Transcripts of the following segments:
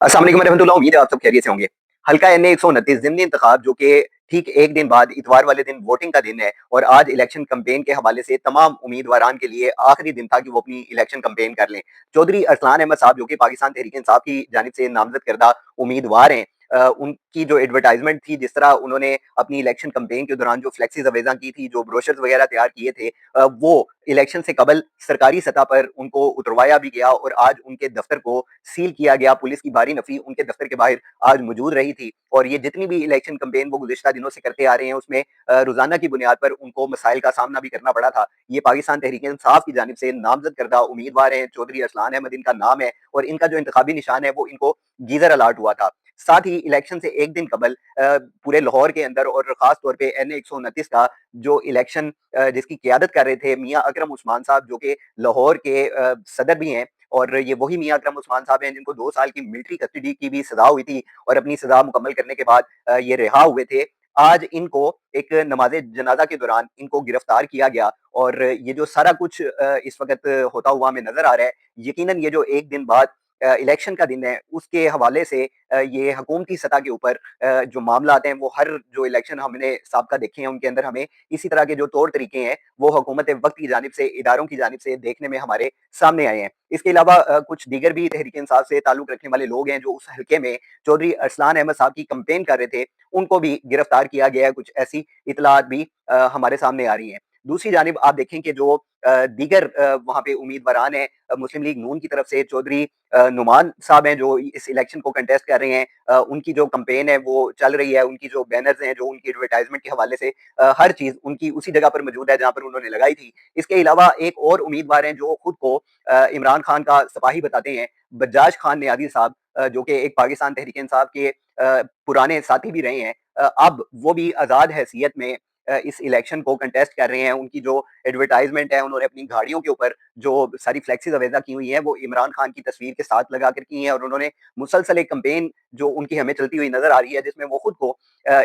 अस्सलाम वालेकुम रहमतुल्लाह, उम्मीद है आप सब खैरियत से होंगे। हल्का एन ए 129 ज़िमनी इंतखाब जो कि ठीक एक दिन बाद इतवार वाले दिन वोटिंग का दिन है और आज इलेक्शन कैंपेन के हवाले से तमाम उम्मीदवारान के लिए आखिरी दिन था कि वो अपनी इलेक्शन कैंपेन कर लें। चौधरी अरसलान अहमद साहब जो कि पाकिस्तान तहरीक इंसाफ की जानिब से नामजद करदा उम्मीदवार हैं, उनकी जो एडवर्टाइजमेंट थी, जिस तरह उन्होंने अपनी इलेक्शन कैंपेन के दौरान जो फ्लेक्सीज अवेजा की थी, जो ब्रोशर्स वगैरह तैयार किए थे, वो इलेक्शन से कबल सरकारी सतह पर उनको उतरवाया भी गया और आज उनके दफ्तर को सील किया गया। पुलिस की भारी नफरी उनके दफ्तर के बाहर आज मौजूद रही थी और ये जितनी भी इलेक्शन कैंपेन वो गुज़िश्ता दिनों से करते आ रहे हैं, उसमें रोजाना की बुनियाद पर उनको मसाइल का सामना भी करना पड़ा था। ये पाकिस्तान तहरीक इंसाफ की जानिब से नामजद करदा उम्मीदवार हैं, चौधरी अरसलान अहमद इनका नाम है और इनका जो इंतखाबी निशान है वो इनको गीजर अलाट हुआ था। साथ ही इलेक्शन से एक दिन कबल पूरे लाहौर के अंदर और खास तौर पे एन ए 129 का जो इलेक्शन जिसकी क़यादत कर रहे थे मियां अकरम उस्मान साहब, जो कि लाहौर के सदर भी हैं और ये वही मियां अकरम उस्मान साहब हैं जिनको 2 साल की मिलिट्री कस्टडी की भी सजा हुई थी और अपनी सजा मुकम्मल करने के बाद ये रिहा हुए थे। आज इनको एक नमाज जनाजा के दौरान इनको गिरफ्तार किया गया और ये जो सारा कुछ इस वक्त होता हुआ हमें नजर आ रहा है, यकीनन ये जो एक दिन बाद इलेक्शन का दिन है उसके हवाले से ये हुकूमती सतह के ऊपर जो मामला आते हैं, वो हर जो इलेक्शन हमने साबका देखे हैं उनके अंदर हमें इसी तरह के जो तौर तरीके हैं वो हुकूमत वक्त की जानिब से, इदारों की जानिब से देखने में हमारे सामने आए हैं। इसके अलावा कुछ दीगर भी तहरीक इंसाफ से ताल्लुक रखने वाले लोग हैं जो उस हल्के में चौधरी अरसलान अहमद साहब की कंपेन कर रहे थे, उनको भी गिरफ्तार किया गया है। कुछ ऐसी इतलात भी हमारे सामने आ रही हैं। दूसरी जानिब आप देखें कि जो दीगर वहाँ पे उम्मीदवारान हैं, मुस्लिम लीग नून की तरफ से चौधरी नुमान साहब हैं जो इस इलेक्शन को कंटेस्ट कर रहे हैं, उनकी जो कंपेन है वो चल रही है, उनकी जो बैनर्स हैं, जो उनकी एडवर्टाइजमेंट के हवाले से हर चीज़ उनकी उसी जगह पर मौजूद है जहाँ पर उन्होंने लगाई थी। इसके अलावा एक और उम्मीदवार हैं जो खुद को इमरान खान का सिपाही बताते हैं, बज्जाज खान नियाज़ी साहब, जो कि एक पाकिस्तान तहरीक इंसाफ के पुराने साथी भी रहे हैं। अब वो भी आज़ाद हैसियत में इस इलेक्शन को कंटेस्ट कर रहे हैं। उनकी जो एडवर्टाइजमेंट है, उन्होंने अपनी गाड़ियों के ऊपर जो सारी फ्लेक्सीज अवेजा की हुई हैं वो इमरान खान की तस्वीर के साथ लगा कर की हैं और उन्होंने मुसलसल एक कैंपेन जो उनकी हमें चलती हुई नजर आ रही है, जिसमें वो खुद को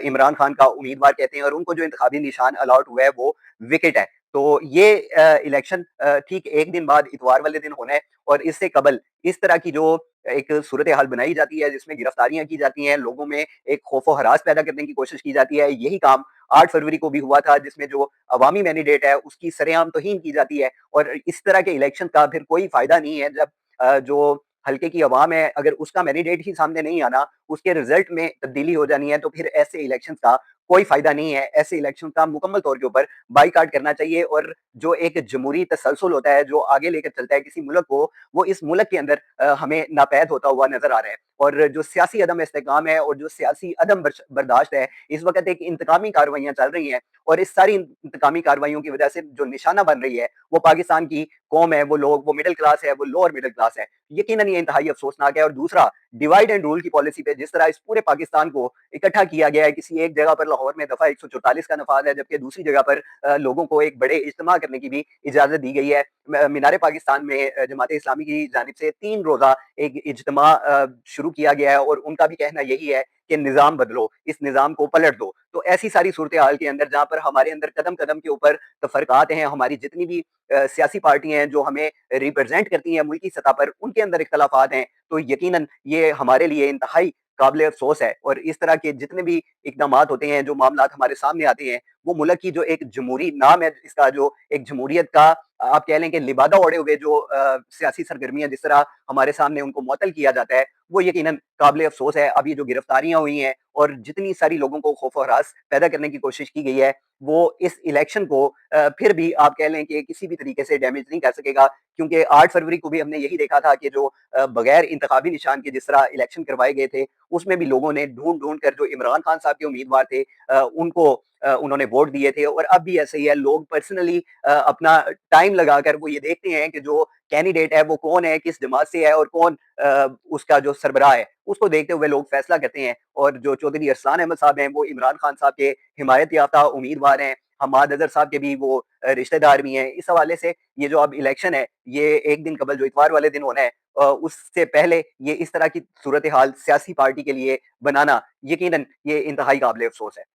इमरान खान का उम्मीदवार कहते हैं और उनको जो इंतखाबी निशान अलॉट हुआ है वो विकेट है। तो ये इलेक्शन ठीक एक दिन बाद इतवार वाले दिन होना है और इससे कबल इस तरह की जो एक सूरत हाल बनाई जाती है, जिसमें गिरफ्तारियां की जाती हैं, लोगों में एक खौफ व हरास पैदा करने की कोशिश की जाती है, यही काम 8 फरवरी को भी हुआ था, जिसमें जो अवामी मैंडेट है उसकी सरेआम तौहीन की जाती है और इस तरह के इलेक्शन का फिर कोई फायदा नहीं है जब जो हल्के की अवाम है, अगर उसका मैंडेट ही सामने नहीं आना, उसके रिजल्ट में तब्दीली हो जानी है, तो फिर ऐसे इलेक्शन का कोई फायदा नहीं है। ऐसे इलेक्शन का मुकम्मल तौर के ऊपर बाईकाट करना चाहिए और जो एक जमहूरी तसलसल होता है, जो आगे लेकर चलता है किसी मुल्क को, वो इस मुल्क के अंदर हमें नापैद होता हुआ नजर आ रहा है। और जो सियासी अदम इस्तेकाम है और जो सियासी अदम बर्दाश्त है, इस वक्त एक इंतकामी कार्रवाइयां चल रही हैं और इस सारी इंतकामी कार्रवाइयों की वजह से जो निशाना बन रही है वो पाकिस्तान की कौम है, वो लोग, वो मिडिल क्लास है, वो लोअर मिडिल क्लास है। यकीनन ये इंतहाई अफसोसनाक है। और दूसरा, डिवाइड एंड रूल की पॉलिसी पे जिस तरह इस पूरे पाकिस्तान को इकट्ठा किया गया है, किसी एक जगह पर लाहौर में दफा 144 का नफाज है, जबकि दूसरी जगह पर लोगों को एक बड़े इज्तिमा करने की भी इजाजत दी गई है। मीनार पाकिस्तान में जमात इस्लामी की जानिब से 3 रोजा एक इज्तिमा शुरू किया गया है और उनका भी कहना यही है कि निज़ाम बदलो, इस निज़ाम को पलट दो। तो ऐसी सारी सूरत हाल के अंदर जहाँ पर हमारे अंदर कदम कदम के ऊपर तफरकात हैं, हमारी जितनी भी सियासी पार्टियां हैं जो हमें रिप्रेजेंट करती हैं मुल्की सतह पर, उनके अंदर इख्तलाफात हैं, तो यकीनन ये हमारे लिए इंतहाई काबिल अफसोस है। और इस तरह के जितने भी इकदाम होते हैं, जो मामला हमारे सामने आते हैं, वो मुल्क की जो एक जमहूरी नाम है, इसका जो एक जमहूरियत का आप कह लें कि लिबादा ओढ़े हुए जो सियासी सरगर्मियां जिस तरह हमारे सामने उनको मुअत्तल किया जाता है, वो यकीनन काबिल अफसोस है। अब ये जो गिरफ्तारियां हुई हैं और जितनी सारी लोगों को खौफ और हरास पैदा करने की कोशिश की गई है, वो इस इलेक्शन को फिर भी आप कह लें कि किसी भी तरीके से डैमेज नहीं कर सकेगा, क्योंकि 8 फरवरी को भी हमने यही देखा था कि जो बगैर इंतखाबी निशान के जिस तरह इलेक्शन करवाए गए थे, उसमें भी लोगों ने ढूंढ कर जो इमरान खान साहब के उम्मीदवार थे उनको उन्होंने वोट दिए थे। और अब भी ऐसे ही है, लोग पर्सनली अपना टाइम लगाकर वो ये देखते हैं कि जो कैंडिडेट है वो कौन है, किस जमात से है और कौन उसका जो सरबराह है, उसको देखते हुए लोग फैसला करते हैं। और जो चौधरी अरसलान अहमद साहब हैं वो इमरान खान साहब के हिमायत याफ्ता उम्मीदवार हैं, हमाद अजहर साहब के भी वो रिश्तेदार भी हैं। इस हवाले से ये जो अब इलेक्शन है, ये एक दिन कबल जो इतवार वाले दिन होना है, उससे पहले ये इस तरह की सूरत हाल सियासी पार्टी के लिए बनाना यकीनन ये इंतहाई काबिल अफसोस है।